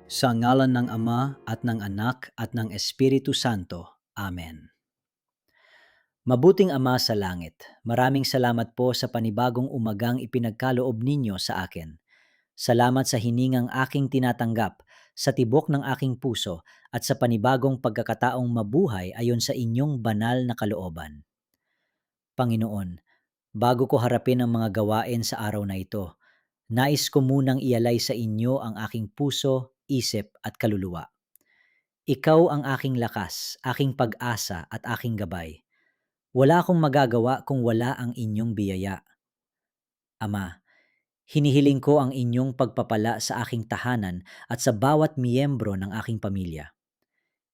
Sa ngalan ng Ama at ng Anak at ng Espiritu Santo. Amen. Mabuting Ama sa langit, maraming salamat po sa panibagong umagang ipinagkaloob ninyo sa akin. Salamat sa hiningang aking tinatanggap, sa tibok ng aking puso, at sa panibagong pagkakataong mabuhay ayon sa inyong banal na kalooban. Panginoon, bago ko harapin ang mga gawain sa araw na ito, nais ko munang ialay sa inyo ang aking puso, isip at kaluluwa. Ikaw ang aking lakas, aking pag-asa at aking gabay. Wala akong magagawa kung wala ang inyong biyaya. Ama, hinihiling ko ang inyong pagpapala sa aking tahanan at sa bawat miyembro ng aking pamilya.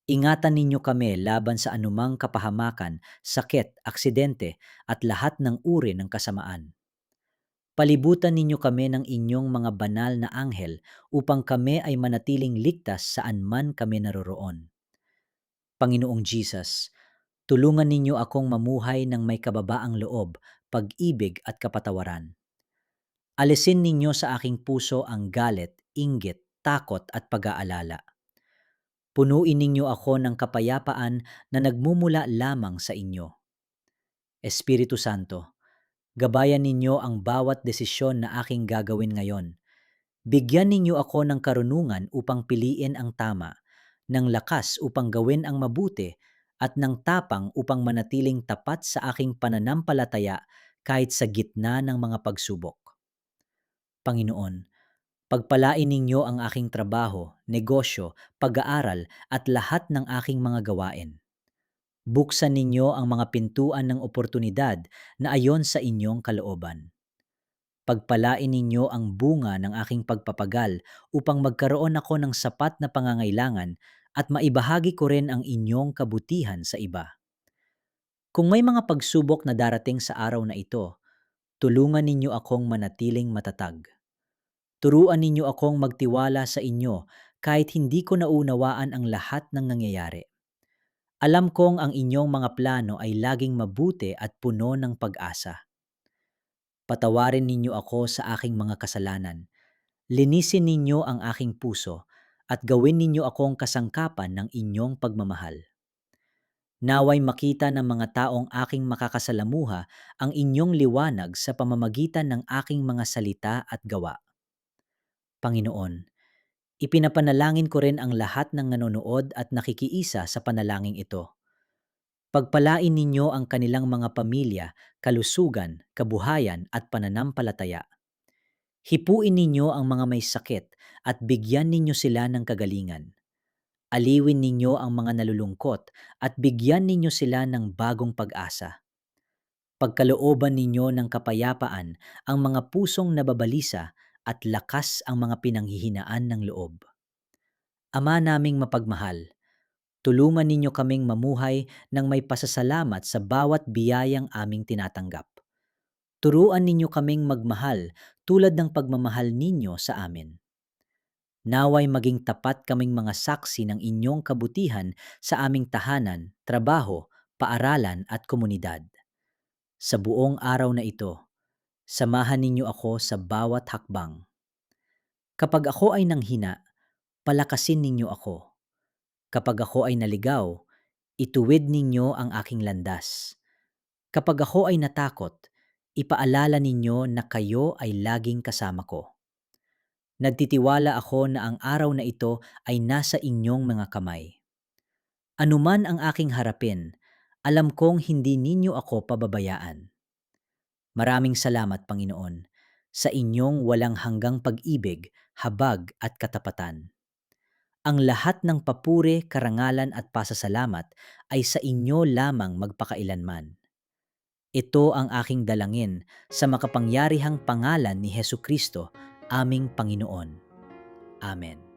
Ingatan ninyo kami laban sa anumang kapahamakan, sakit, aksidente at lahat ng uri ng kasamaan. Palibutan ninyo kami ng inyong mga banal na anghel upang kami ay manatiling ligtas saan man kami naroroon. Panginoong Jesus, tulungan ninyo akong mamuhay ng may kababaang loob, pag-ibig at kapatawaran. Alisin ninyo sa aking puso ang galit, inggit, takot at pag-aalala. Punuin ninyo ako ng kapayapaan na nagmumula lamang sa inyo. Espiritu Santo, gabayan ninyo ang bawat desisyon na aking gagawin ngayon. Bigyan ninyo ako ng karunungan upang piliin ang tama, ng lakas upang gawin ang mabuti, at ng tapang upang manatiling tapat sa aking pananampalataya kahit sa gitna ng mga pagsubok. Panginoon, pagpalain ninyo ang aking trabaho, negosyo, pag-aaral at lahat ng aking mga gawain. Buksan ninyo ang mga pintuan ng oportunidad na ayon sa inyong kalooban. Pagpalain ninyo ang bunga ng aking pagpapagal upang magkaroon ako ng sapat na pangangailangan at maibahagi ko rin ang inyong kabutihan sa iba. Kung may mga pagsubok na darating sa araw na ito, tulungan ninyo akong manatiling matatag. Turuan ninyo akong magtiwala sa inyo kahit hindi ko naunawaan ang lahat ng nangyayari. Alam kong ang inyong mga plano ay laging mabuti at puno ng pag-asa. Patawarin ninyo ako sa aking mga kasalanan. Linisin ninyo ang aking puso at gawin ninyo akong kasangkapan ng inyong pagmamahal. Naway makita ng mga taong aking makakasalamuha ang inyong liwanag sa pamamagitan ng aking mga salita at gawa. Panginoon, ipinapanalangin ko rin ang lahat ng nanonood at nakikiisa sa panalangin ito. Pagpalain ninyo ang kanilang mga pamilya, kalusugan, kabuhayan at pananampalataya. Hipuin ninyo ang mga may sakit at bigyan ninyo sila ng kagalingan. Aliwin ninyo ang mga nalulungkot at bigyan ninyo sila ng bagong pag-asa. Pagkalooban ninyo ng kapayapaan ang mga pusong nababalisa at lakas ang mga pinanghihinaan ng loob. Ama naming mapagmahal, tulungan ninyo kaming mamuhay ng may pasasalamat sa bawat biyayang aming tinatanggap. Turuan ninyo kaming magmahal tulad ng pagmamahal ninyo sa amin. Naway maging tapat kaming mga saksi ng inyong kabutihan sa aming tahanan, trabaho, paaralan at komunidad. Sa buong araw na ito, samahan ninyo ako sa bawat hakbang. Kapag ako ay nanghina, palakasin ninyo ako. Kapag ako ay naligaw, ituwid ninyo ang aking landas. Kapag ako ay natakot, ipaalala ninyo na kayo ay laging kasama ko. Nagtitiwala ako na ang araw na ito ay nasa inyong mga kamay. Anuman ang aking harapin, alam kong hindi ninyo ako pababayaan. Maraming salamat, Panginoon, sa inyong walang hanggang pag-ibig, habag at katapatan. Ang lahat ng papuri, karangalan at pasasalamat ay sa inyo lamang magpakailanman. Ito ang aking dalangin sa makapangyarihang pangalan ni Hesu Kristo, aming Panginoon. Amen.